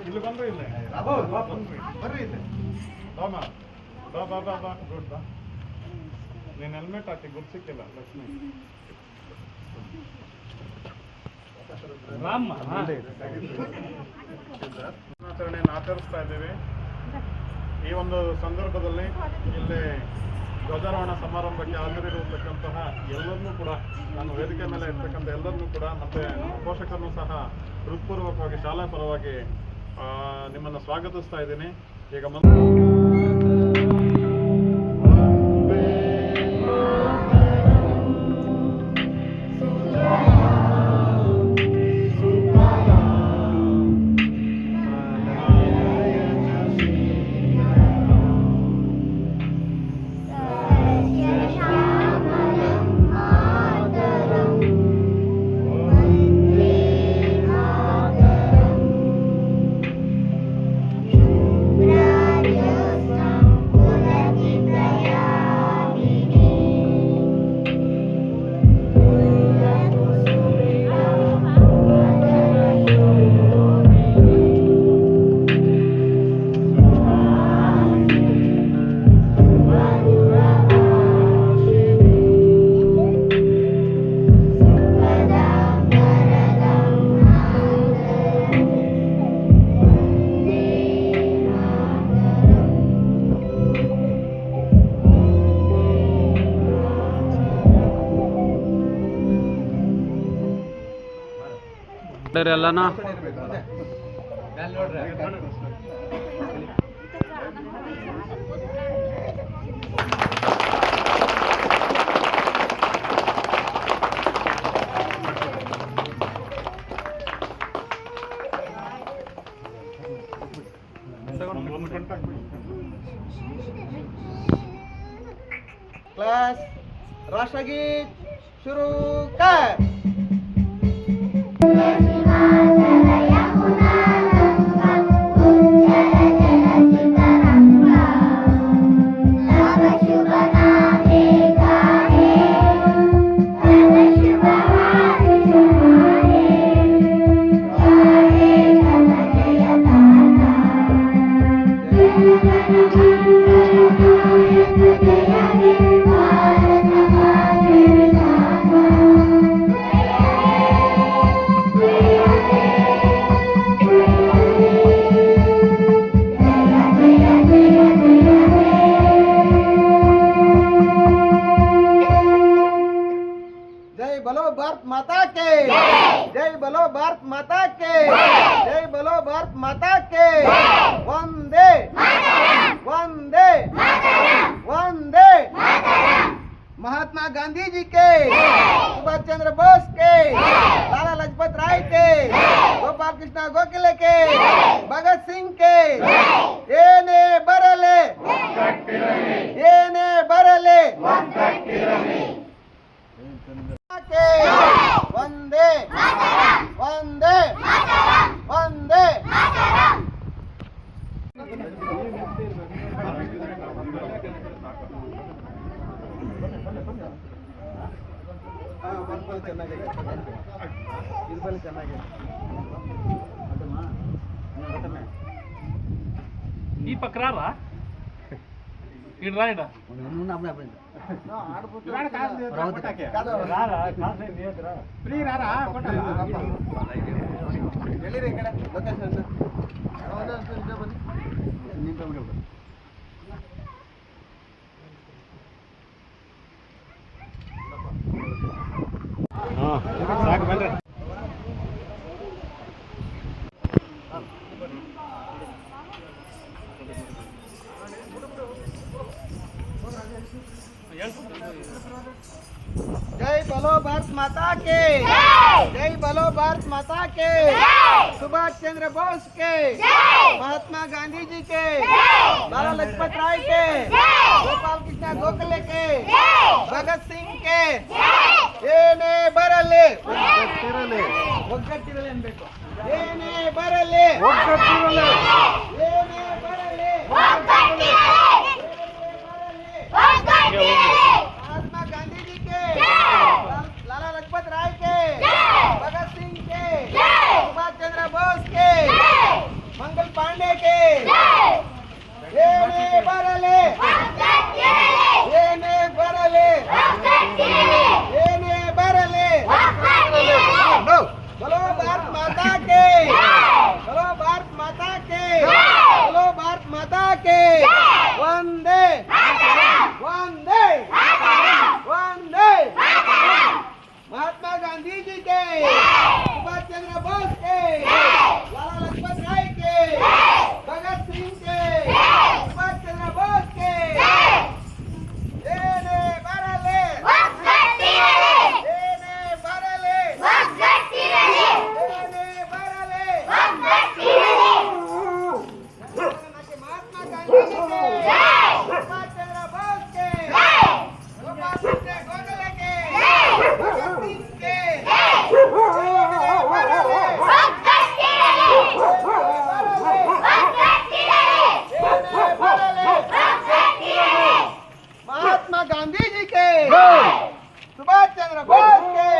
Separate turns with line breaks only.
ಇಲ್ಲಿ ಬಂದ್ರೆ ಇಲ್ಲ ಬರ್ರಿ ಇಲ್ಲ ಬಾ ಗುಡ್ ಬಾ ನೀನು ಹೆಲ್ಮೆಟ್ ಹಾಕಿ ಗುಡ್ ಸಿಕ್ಕಿಲ್ಲ ಲಕ್ಷ್ಮಿ ದಿನಾಚರಣೆಯನ್ನು ಆಚರಿಸ್ತಾ ಇದ್ದೇವೆ. ಈ ಒಂದು ಸಂದರ್ಭದಲ್ಲಿ ಇಲ್ಲಿ ಧ್ವಜಾರೋಹಣ ಸಮಾರಂಭಕ್ಕೆ ಹಾಜರಿರುತ್ತಕ್ಕಂತಹ ಎಲ್ಲರನ್ನೂ ಕೂಡ ನಾನು ವೇದಿಕೆ ಮೇಲೆ ಇರ್ತಕ್ಕಂಥ ಎಲ್ಲರನ್ನೂ ಕೂಡ ಮತ್ತೆ ನಮ್ಮ ಪೋಷಕರನ್ನು ಸಹ ಹೃತ್ಪೂರ್ವಕವಾಗಿ ಶಾಲಾ ಪರವಾಗಿ ನಿಮ್ಮನ್ನು ಸ್ವಾಗತಿಸ್ತಾ ಇದ್ದೀನಿ. ಈಗ
ಎಲ್ಲನೂ
क्लास राष्ट्रगीत शुरू कर. बोलो भारत माता के जय. बोलो भारत माता के जय. बोलो भारत माता के वंदे वंदे वंदे. महात्मा गांधी जी के, सुभाष चंद्र बोस के, लाला लाजपत राय के, गोपाल कृष्ण गोखले के, भगत सिंह के ಏನೇ ಬರಲೆ ಏನೇ ಬರಲೆ वंदे वंदे वंदे.
ಈ ಪಕ್ರಾರ ಇಡ್ರಾ ಇಡ
जय बोलो भारत माता के जय बोलो भारत माता के सुभाष चंद्र बोस के महात्मा गांधी जी के लाला लजपत राय के गोपाल कृष्ण गोखले के भगत सिंह के ಏನೇ ಬರಲಿ ಒಗ್ಗಟ್ಟಿರಲಿ ಅನ್ಬೇಕು ಏನೇ ಬರಲಿ
ಒಗ್ಗಟ್ಟಿರಲಿ
ಏನೇ ಬರಲಿ महात्मा गांधी जी के लाला लजपत राय के भगत सिंह के सुभाष चंद्र बोस के मंगल पांडे के ಏನೇ ಬರಲಿ ಏನೇ ಬರಲಿ ಏನೇ ಬರಲಿ बोलो भारत माता के बोलो भारत माता के बोलो भारत माता के वंदे वंदे वंदे महात्मा गांधी जी के सुभाष चंद्र बोस के लाला लजपत राय के भगत सिंह के सुभाष चंद्र बोस के ಏನೇ ಬರಲಿ ಏನೇ ಬರಲಿ ಏನೇ ಬರಲಿ महात्मा गांधी जी के सुभाष चंद्र बोस के गोपाल कृष्ण गोखले के भगत सिंह के महात्मा गांधी जी के सुभाष चंद्र बोस के